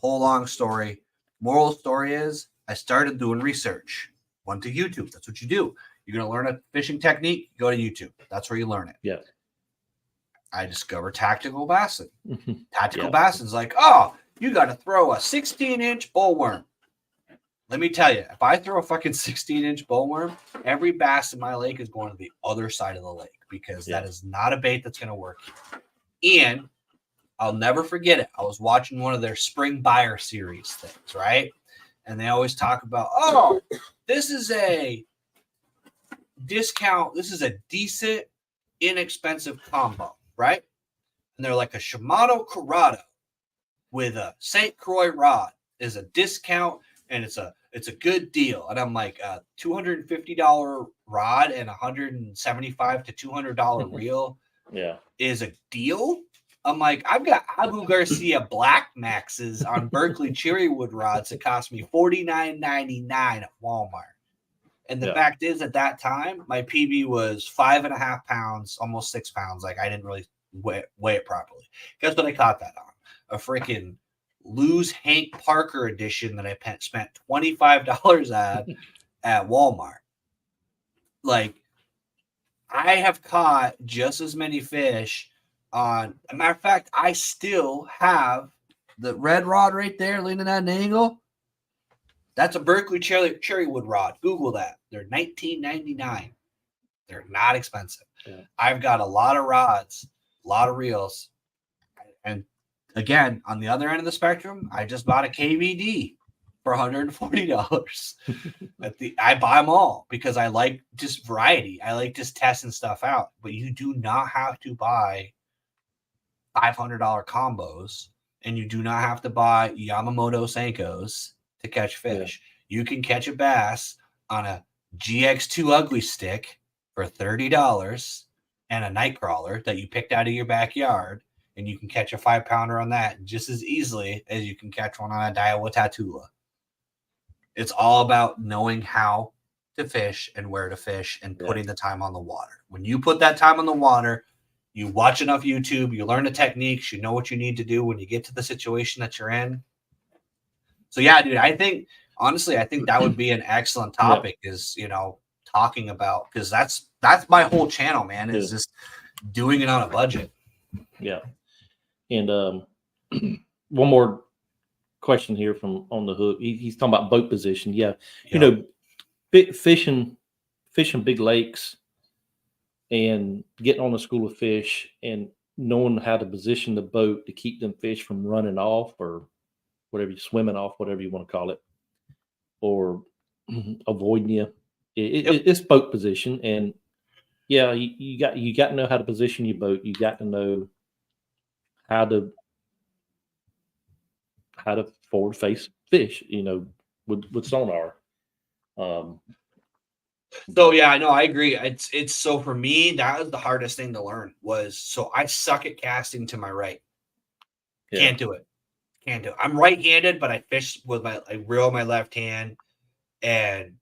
Whole long story. Moral of the story is I started doing research. Went to YouTube. That's what you do. You're going to learn a fishing technique, go to YouTube. That's where you learn it. Yeah. I discovered tactical bassing. Tactical bassing is like, oh, you got to throw a 16-inch bullworm. let me tell you, if I throw a fucking 16-inch bowworm, every bass in my lake is going to the other side of the lake because that is not a bait that's going to work. And I'll never forget it. I was watching one of their spring buyer series things, right? And they always talk about, oh, this is a discount. This is a decent, inexpensive combo, right? And they're like a Shimano Corrado with a St. Croix rod is a discount, and it's a good deal. And I'm like, $250 rod and $175 to $200 reel is a deal. I'm like, I've got Abu Garcia Black Maxes on Berkeley cherrywood rods that cost me $49.99 at Walmart. And the fact is, at that time, my PB was 5.5 pounds, almost 6 pounds. Like, I didn't really weigh it properly. Guess what I caught that on? A freaking Lose Hank Parker edition that I spent $25 at Walmart. Like, I have caught just as many fish on. As a matter of fact, I still have the red rod right there leaning at an angle. That's a Berkeley cherrywood rod. Google that. They're $19.99. They're not expensive. Yeah. I've got a lot of rods, a lot of reels. And again, on the other end of the spectrum, I just bought a KVD for $140. I buy them all because I like just variety. I like just testing stuff out. But you do not have to buy $500 combos, and you do not have to buy Yamamoto Senkos to catch fish. Yeah. You can catch a bass on a GX2 ugly stick for $30 and a night crawler that you picked out of your backyard, and you can catch a 5-pounder on that just as easily as you can catch one on a Daiwa Tatula. It's all about knowing how to fish and where to fish and putting the time on the water. When you put that time on the water, you watch enough YouTube, you learn the techniques, you know what you need to do when you get to the situation that you're in. So yeah, dude, I think that would be an excellent topic is, talking about, because that's my whole channel, man, is just doing it on a budget. Yeah. And one more question here from on the hook. He's talking about boat position. Yeah. Fishing big lakes and getting on a school of fish and knowing how to position the boat to keep them fish from running off or whatever, swimming off, whatever you want to call it, or avoiding you. It's boat position. And yeah, you got to know how to position your boat. You got to know how to forward face fish, with sonar. So yeah, no, I agree. It's so for me, that was the hardest thing to learn so I suck at casting to my right. Yeah. Can't do it. I'm right-handed, but I fish with I reel my left hand, and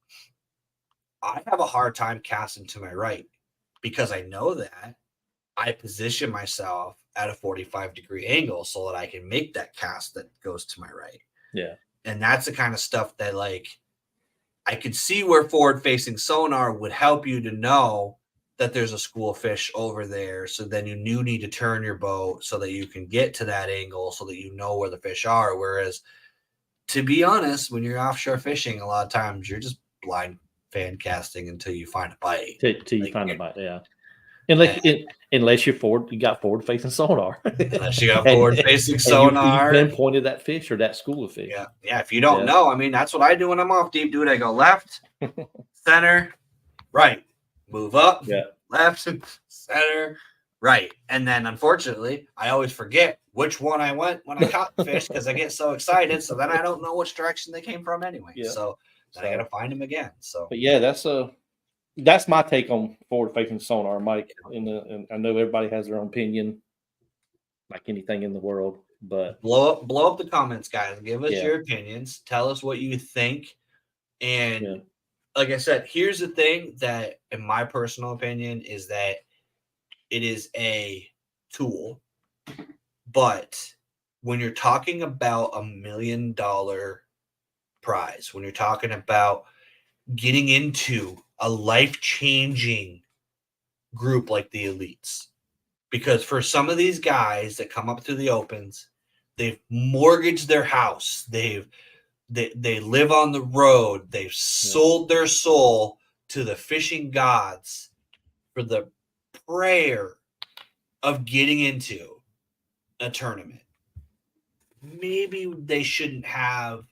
I have a hard time casting to my right because I know that I position myself at a 45-degree angle so that I can make that cast that goes to my right. Yeah. And that's the kind of stuff that, like, I could see where forward-facing sonar would help you to know that there's a school of fish over there. So then you need to turn your boat so that you can get to that angle so that you know where the fish are. Whereas, to be honest, when you're offshore fishing, a lot of times you're just blind fan casting until you find a bite. Till you find a bite, yeah. Unless you're forward, you got forward facing sonar. Unless you got forward facing sonar. You pinpointed that fish or that school of fish. Yeah. If you don't know, I mean, that's what I do when I'm off deep, dude. I go left, center, right, move up, left, center, right. And then unfortunately, I always forget which one I went when I caught the fish because I get so excited. So then I don't know which direction they came from anyway. Yeah. So then I got to find them again. So, but yeah, that's my take on forward-facing sonar, Mike. And I know everybody has their own opinion, like anything in the world. But blow up the comments, guys. Give us your opinions. Tell us what you think. And like I said, here's the thing that, in my personal opinion, is that it is a tool. But when you're talking about $1 million prize, when you're talking about getting into a life-changing group like the elites, because for some of these guys that come up through the opens, they've mortgaged their house, they've they live on the road. They've sold their soul to the fishing gods for the prayer of getting into a tournament. Maybe they shouldn't have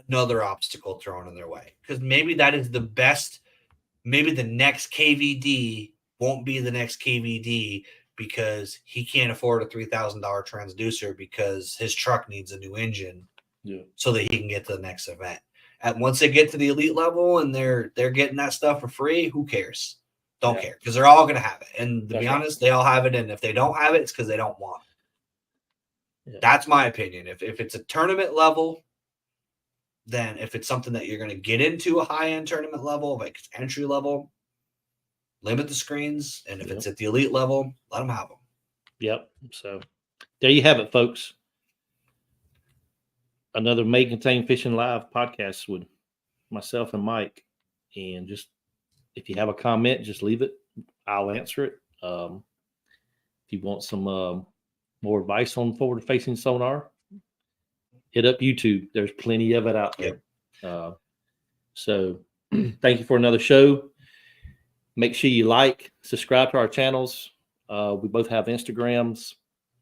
another obstacle thrown in their way, because maybe that is the best. Maybe the next KVD won't be the next KVD because he can't afford a $3,000 transducer because his truck needs a new engine so that he can get to the next event. And once they get to the elite level and they're getting that stuff for free, who cares? Don't care, because they're all going to have it. And to be honest, they all have it. And if they don't have it, it's because they don't want it. Yeah. That's my opinion. If it's a tournament level, then if it's something that you're going to get into a high-end tournament level, like entry level, limit the screens. And if it's at the elite level, let them have them. Yep. So there you have it, folks. Another May Contain Fishing Live podcast with myself and Mike. And just, if you have a comment, just leave it. I'll answer it. If you want some more advice on forward-facing sonar, hit up YouTube. There's plenty of it out there. So thank you for another show. Make sure you like, subscribe to our channels. We both have Instagrams.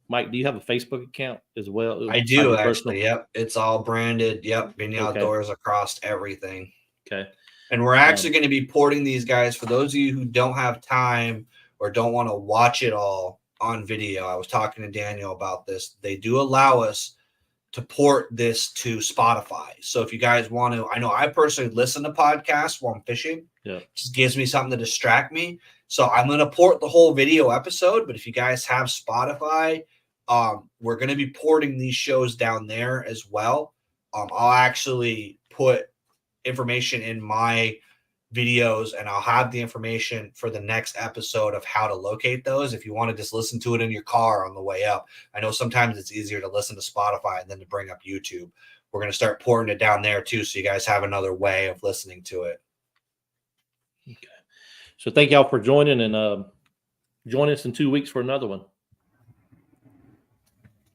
Mike, do you have a Facebook account as well? I do, actually. Yep. It's all branded. Yep. Being Outdoors across everything. Okay. And we're actually going to be porting these guys for those of you who don't have time or don't want to watch it all on video. I was talking to Daniel about this. They do allow us to port this to Spotify. So if you guys want to, I know I personally listen to podcasts while I'm fishing. Yeah. It just gives me something to distract me. So I'm going to port the whole video episode, but if you guys have Spotify, we're going to be porting these shows down there as well. I'll actually put information in my videos, and I'll have the information for the next episode of how to locate those if you want to just listen to it in your car on the way up. I know sometimes it's easier to listen to Spotify than to bring up YouTube. We're going to start pouring it down there too, so you guys have another way of listening to it. Okay. So thank y'all for joining, and join us in 2 weeks for another one.